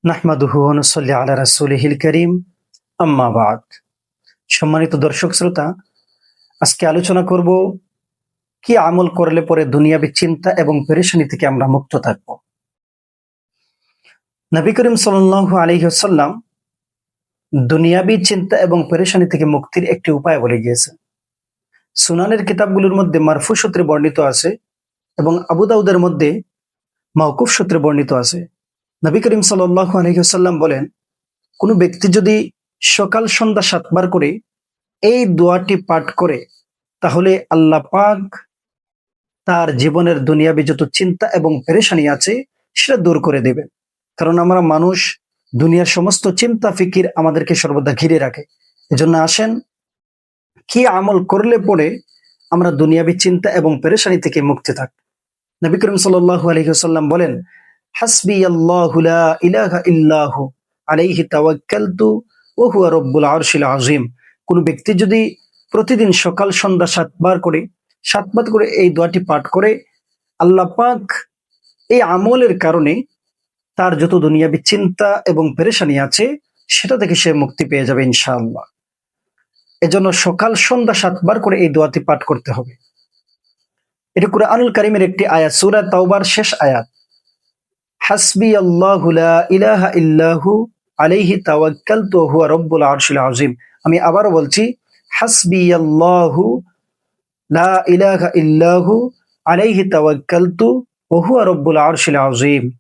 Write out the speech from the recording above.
নাহমাদুহু ওয়া নুসাল্লি আলা রাসূলিহিল কারীম, আম্মা বা'দ। সম্মানিত দর্শক শ্রোতা, আজকে আলোচনা করব কি আমল করলে পরে দুনিয়াবী চিন্তা এবং পেরেশানি থেকে আমরা মুক্ত থাকব। নবী করিম সাল্লাল্লাহু আলাইহি ওয়াসাল্লাম দুনিয়াবী চিন্তা এবং পেরেশানি থেকে মুক্তির একটি উপায় বলে গিয়েছেন। সুনানের কিতাবগুলোর মধ্যে মারফু সূত্রে বর্ণিত আছে এবং আবু দাউদের মধ্যে মাওকুফ সূত্রে বর্ণিত আছে। নবী করিম সাল্লাল্লাহু আলাইহি ওয়াসাল্লাম বলেন, কোনো ব্যক্তি যদি সকাল সন্ধ্যা ৭ বার করে এই দোয়াটি পাঠ করে, তাহলে আল্লাহ পাক তার জীবনের দুনিয়াবী যত চিন্তা এবং পেরেশানি আছে সেটা দূর করে দেবেন। কারণ আমরা মানুষ, দুনিয়ার সমস্ত চিন্তা ফিকির আমাদেরকে সর্বদা ঘিরে রাখে। এজন্য আসেন, কি আমল করলে পরে আমরা দুনিয়াবী চিন্তা এবং পেরেশানি থেকে মুক্তি থাক। নবী করিম সাল্লাল্লাহু আলাইহি ওয়াসাল্লাম বলেন, হাসবিয়াল্লাহু লা ইলাহা ইল্লাহু আলাইহি তাওয়াক্কালতু ওয়া হুয়া রাব্বুল আরশিল আযীম। কোন ব্যক্তি যদি প্রতিদিন সকাল সন্ধ্যা ৭ বার করে এই দোয়াটি পাঠ করে, আল্লাহ পাক এই আমলের কারণে তার যত দুনিয়াবী চিন্তা এবং পেরেশানি আছে সেটা থেকে সে মুক্তি পেয়ে যাবে ইনশাআল্লাহ। এজন্য সকাল সন্ধ্যা ৭ বার করে এই দোয়াটি পাঠ করতে হবে। এটা কুরআনুল কারীমের একটি আয়াত, সূরা তাওবার শেষ আয়াত। হাসবিয়াল্লাহু লা ইলাহা ইল্লাহু আলাইহি তাওয়াক্কালতু ওয়া হুয়া রাব্বুল আরশিল আযীম। আমি আবারও বলছি, হাসবিয়াল্লাহু লা ইলাহা ইল্লাহু আলাইহি তাওয়াক্কালতু ওয়া হুয়া রাব্বুল আরশিল আযীম।